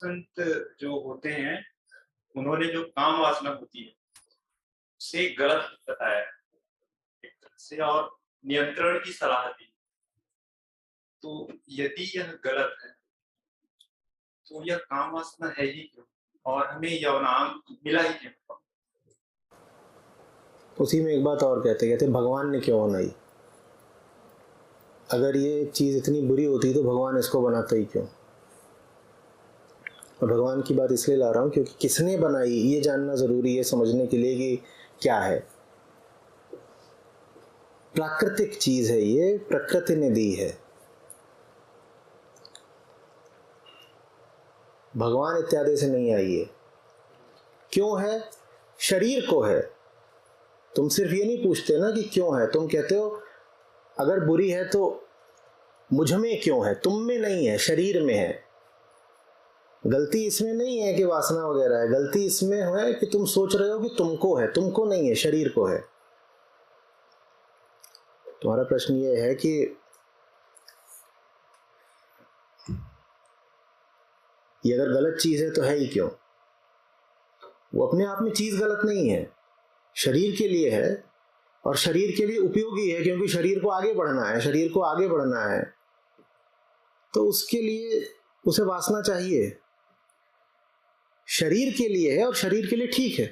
संत जो होते हैं, उन्होंने जो काम वासना होती है, उसे गलत बताया है एक तरह से और नियंत्रण की सलाह दी। तो यदि यह गलत है, तो यह काम वासना है ही क्यों? और हमें यौनांग मिला ही क्यों? उसी में एक बात और कहते कहते भगवान ने क्यों बनाई? अगर ये चीज़ इतनी बुरी होती तो भगवान इसको बनाता ही क्यों? और भगवान की बात इसलिए ला रहा हूँ क्योंकि किसने बनाई ये जानना ज़रूरी है समझने के लिए कि क्या है। प्राकृतिक चीज़ है, ये प्रकृति ने दी है। भगवान इत्यादि से नहीं आई है। क्यों है? शरीर को है। तुम सिर्फ ये नहीं पूछते ना कि क्यों है, तुम कहते हो अगर बुरी है तो मुझ में क्यों है, तुम में नहीं है, शरीर में है। गलती इसमें नहीं है कि वासना वगैरह है, गलती इसमें है कि तुम सोच रहे हो कि तुमको है, तुमको नहीं है, शरीर को है। तुम्हारा प्रश्न ये है कि ये अगर गलत चीज है तो है ही क्यों? वो अपने आप में चीज गलत नहीं है, शरीर के लिए है और शरीर के लिए उपयोगी है, क्योंकि शरीर को आगे बढ़ना है, शरीर को आगे बढ़ना है तो उसके लिए उसे वासना चाहिए। शरीर के लिए है और शरीर के लिए ठीक है।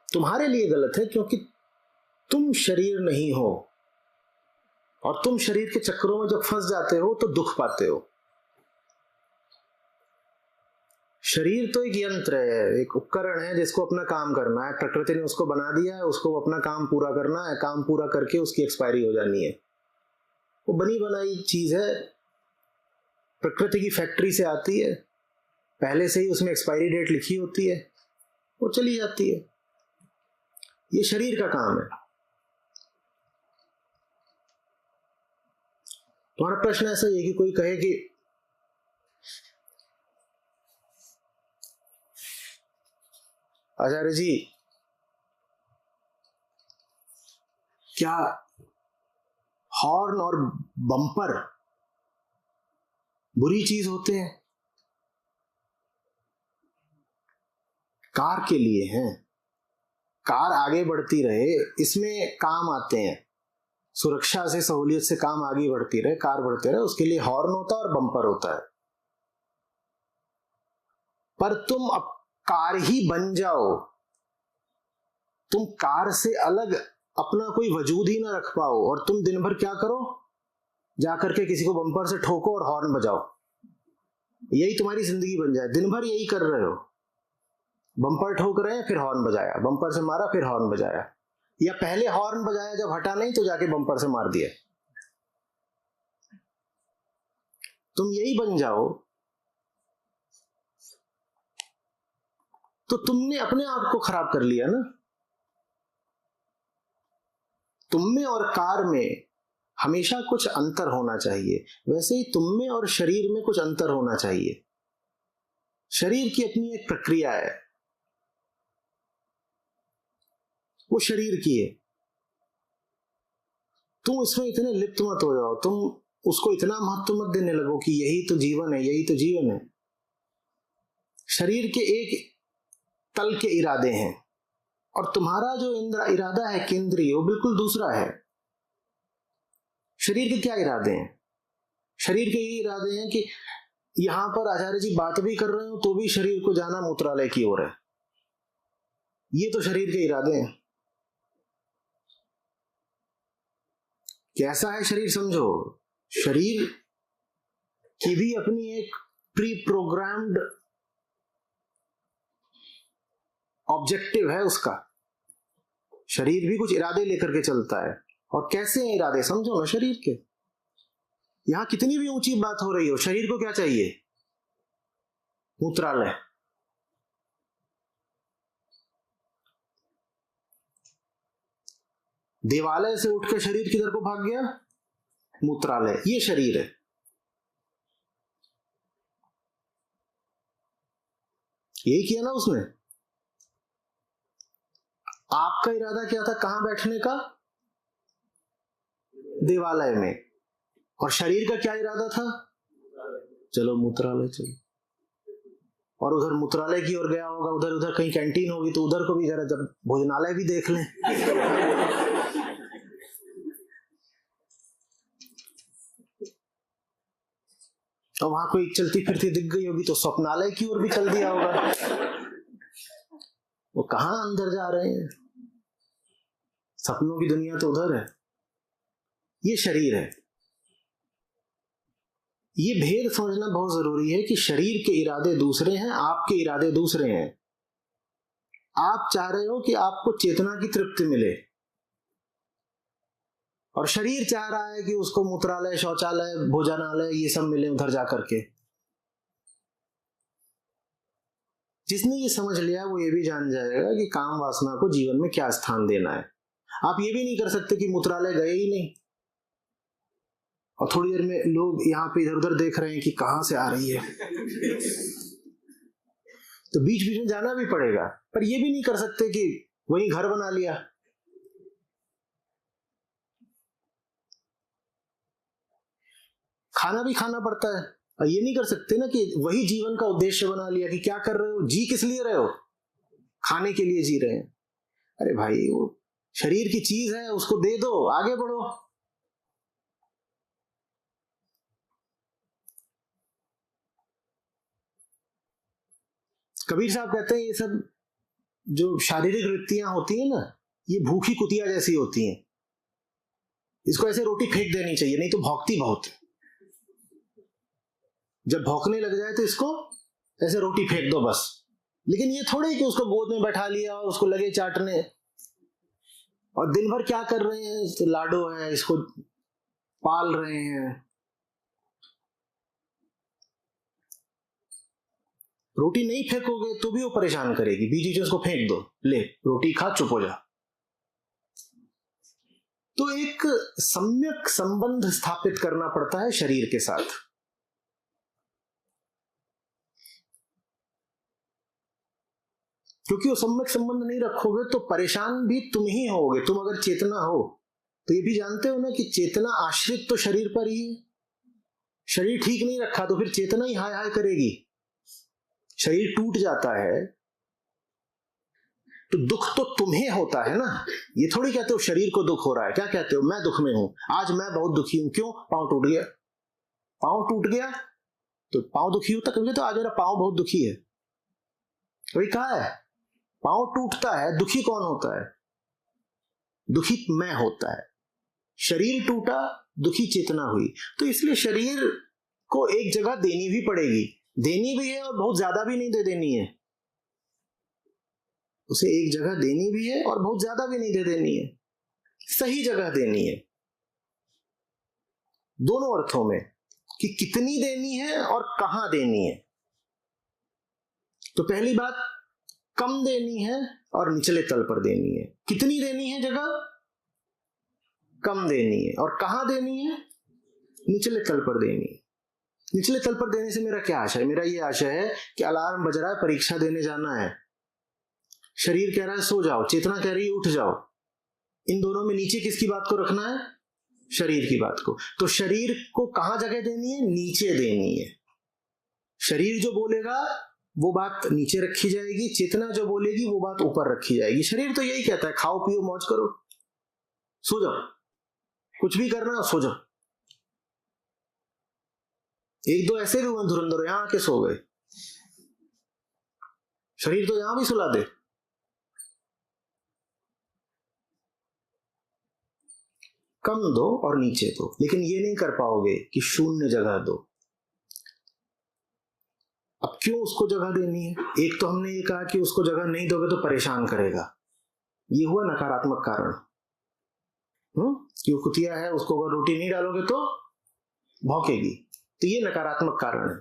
तुम्हारे लिए गलत है क्योंकि तुम शरीर नहीं हो और तुम शरीर के चक्करों में जब फंस जाते हो तो दुख पाते हो। शरीर तो एक यंत्र है, एक उपकरण है जिसको अपना काम करना है। प्रकृति ने उसको बना दिया है, उसको अपना काम पूरा करना है, काम पूरा करके उसकी एक्सपायरी हो जानी है। वो बनी बनाई चीज है, प्रकृति की फैक्ट्री से आती है, पहले से ही उसमें एक्सपायरी डेट लिखी होती है, वो चली जाती है। ये शरीर का काम है। तुम्हारा प्रश्न ऐसा ही है कि कोई कहे कि आचार्य जी क्या हॉर्न और बम्पर बुरी चीज होते हैं? कार के लिए हैं, कार आगे बढ़ती रहे इसमें काम आते हैं, सुरक्षा से सहूलियत से काम आगे बढ़ती रहे, कार बढ़ते रहे, उसके लिए हॉर्न होता है और बम्पर होता है। पर तुम अब कार ही बन जाओ, तुम कार से अलग अपना कोई वजूद ही ना रख पाओ और तुम दिन भर क्या करो, जाकर के किसी को बम्पर से ठोको और हॉर्न बजाओ, यही तुम्हारी जिंदगी बन जाए। दिन भर यही कर रहे हो, बम्पर ठोक रहे हैं फिर हॉर्न बजाया, बम्पर से मारा फिर हॉर्न बजाया, या पहले हॉर्न बजाया जब हटा नहीं तो जाके बम्पर से मार दिया। तुम यही बन जाओ तो तुमने अपने आप को खराब कर लिया ना। तुम में और कार में हमेशा कुछ अंतर होना चाहिए, वैसे ही तुम में और शरीर में कुछ अंतर होना चाहिए। शरीर की अपनी एक प्रक्रिया है, वो शरीर की है। तुम इसमें इतने लिप्त मत हो जाओ, तुम उसको इतना महत्व मत देने लगो कि यही तो जीवन है, यही तो जीवन है। शरीर के एक तल के इरादे हैं और तुम्हारा जो इरादा है केंद्रीय, वो बिल्कुल दूसरा है। शरीर के क्या इरादे हैं? शरीर के ये इरादे हैं कि यहां पर आचार्य जी बात भी कर रहे हो तो भी शरीर को जाना मूत्रालय की ओर है, ये तो शरीर के इरादे हैं। कैसा है शरीर समझो, शरीर की भी अपनी एक प्री प्रोग्राम्ड ऑब्जेक्टिव है उसका। शरीर भी कुछ इरादे लेकर के चलता है, और कैसे हैं इरादे समझो ना शरीर के। यहां कितनी भी ऊंची बात हो रही हो, शरीर को क्या चाहिए? मूत्रालय। देवालय से उठकर शरीर किधर को भाग गया? मूत्रालय। ये शरीर है। यही किया ना उसने। आपका इरादा क्या था कहां बैठने का? देवालय में। और शरीर का क्या इरादा था? चलो मूत्रालय चलो, और उधर मूत्रालय की ओर गया होगा, उधर उधर कहीं कैंटीन होगी तो उधर को भी जरा जब भोजनालय भी देख लें। और वहां कोई चलती फिरती दिख गई होगी तो स्वप्नालय की ओर भी चल दिया होगा। वो कहां अंदर जा रहे हैं, सपनों की दुनिया तो उधर है। ये शरीर है। ये भेद समझना बहुत जरूरी है कि शरीर के इरादे दूसरे हैं, आपके इरादे दूसरे हैं। आप चाह रहे हो कि आपको चेतना की तृप्ति मिले, और शरीर चाह रहा है कि उसको मूत्रालय, शौचालय, भोजनालय ये सब मिले उधर जाकर के। जिसने ये समझ लिया वो ये भी जान जाएगा कि काम वासना को जीवन में क्या स्थान देना है। आप ये भी नहीं कर सकते कि मूत्रालय गए ही नहीं, और थोड़ी देर में लोग यहाँ पे इधर उधर देख रहे हैं कि कहां से आ रही है, तो बीच बीच में जाना भी पड़ेगा। पर ये भी नहीं कर सकते कि वहीं घर बना लिया। खाना भी खाना पड़ता है, और ये नहीं कर सकते ना कि वही जीवन का उद्देश्य बना लिया कि क्या कर रहे हो, जी किस लिए रहे हो, खाने के लिए जी रहे हैं। अरे भाई, वो शरीर की चीज है, उसको दे दो, आगे बढ़ो। कबीर साहब कहते हैं ये सब जो शारीरिक वृत्तियां होती है ना, ये भूखी कुतिया जैसी होती हैं। इसको ऐसे रोटी फेंक देनी चाहिए, नहीं तो भौंकती बहुत है। जब भौंकने लग जाए तो इसको ऐसे रोटी फेंक दो बस। लेकिन ये थोड़े कि उसको गोद में बैठा लिया और उसको लगे चाटने, और दिन भर क्या कर रहे हैं, तो लाडो है, इसको पाल रहे हैं। रोटी नहीं फेंकोगे तो भी वो परेशान करेगी, बीच बीच में उसको फेंक दो, ले रोटी खा, चुप हो जा। तो एक सम्यक संबंध स्थापित करना पड़ता है शरीर के साथ। क्योंकि वो सम्यक संबंध नहीं रखोगे तो परेशान भी तुम ही होगे। तुम अगर चेतना हो तो ये भी जानते हो ना कि चेतना आश्रित तो शरीर पर ही है। शरीर ठीक नहीं रखा तो फिर चेतना ही हाय हाय करेगी। शरीर टूट जाता है तो दुख तो तुम्हें होता है ना। ये थोड़ी कहते हो शरीर को दुख हो रहा है, क्या कहते हो, मैं दुख में हूं, आज मैं बहुत दुखी हूं। क्यों? पांव टूट गया। पांव टूट गया तो पांव दुखी होता, कभी तो आज मेरा पांव बहुत दुखी है। वही कहा है, पांव टूटता है, दुखी कौन होता है? दुखी मैं होता है। शरीर टूटा, दुखी चेतना हुई। तो इसलिए शरीर को एक जगह देनी भी पड़ेगी, देनी भी है और बहुत ज्यादा भी नहीं दे देनी है। उसे एक जगह देनी भी है और बहुत ज्यादा भी नहीं दे देनी है, सही जगह देनी है। दोनों अर्थों में, कि कितनी देनी है और कहां देनी है। तो पहली बात, कम देनी है और निचले तल पर देनी है। कितनी देनी है जगह? कम देनी है। और कहां देनी है? निचले तल पर देनी है। निचले तल पर देने से मेरा क्या आशय है? मेरा ये आशय है कि अलार्म बज रहा है, परीक्षा देने जाना है, शरीर कह रहा है सो जाओ, चेतना कह रही है उठ जाओ। इन दोनों में नीचे किसकी बात को रखना है? शरीर की बात को। तो शरीर को कहां जगह देनी है? नीचे देनी है। शरीर जो बोलेगा वो बात नीचे रखी जाएगी, चेतना जो बोलेगी वो बात ऊपर रखी जाएगी। शरीर तो यही कहता है, खाओ पियो मौज करो, सो जाओ, कुछ भी करना सो जाओ। एक दो ऐसे भी हुए धुरंधर, यहां आके सो गए। शरीर तो यहां भी सुला दे। कम दो और नीचे दो, लेकिन ये नहीं कर पाओगे कि शून्य जगह दो। अब क्यों उसको जगह देनी है? एक तो हमने ये कहा कि उसको जगह नहीं दोगे तो परेशान करेगा, ये हुआ नकारात्मक कारण। कि वो कुतिया है, उसको अगर रोटी नहीं डालोगे तो भौंकेगी, तो ये नकारात्मक कारण है।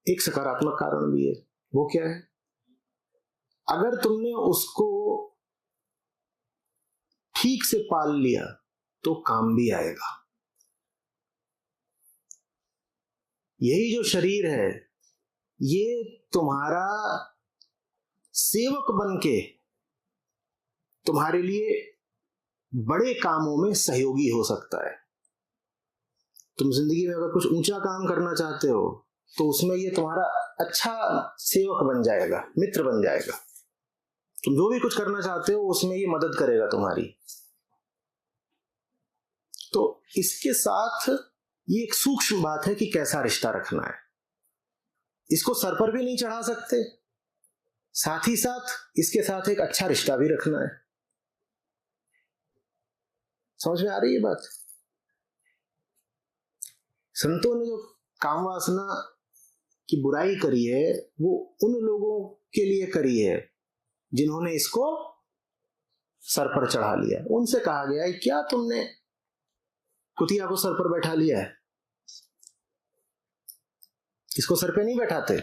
एक सकारात्मक कारण भी है, वो क्या है? अगर तुमने उसको ठीक से पाल लिया तो काम भी आएगा। यही जो शरीर है ये तुम्हारा सेवक बनके तुम्हारे लिए बड़े कामों में सहयोगी हो सकता है। तुम जिंदगी में अगर कुछ ऊंचा काम करना चाहते हो तो उसमें ये तुम्हारा अच्छा सेवक बन जाएगा, मित्र बन जाएगा। तुम जो भी कुछ करना चाहते हो उसमें ये मदद करेगा तुम्हारी। तो इसके साथ ये एक सूक्ष्म बात है कि कैसा रिश्ता रखना है। इसको सर पर भी नहीं चढ़ा सकते, साथ ही साथ इसके साथ एक अच्छा रिश्ता भी रखना है। समझ में आ रही है बात? संतों ने जो काम वासना की बुराई करी है वो उन लोगों के लिए करी है जिन्होंने इसको सर पर चढ़ा लिया। उनसे कहा गया है क्या तुमने कुतिया को सर पर बैठा लिया है? इसको सर पे नहीं बैठाते।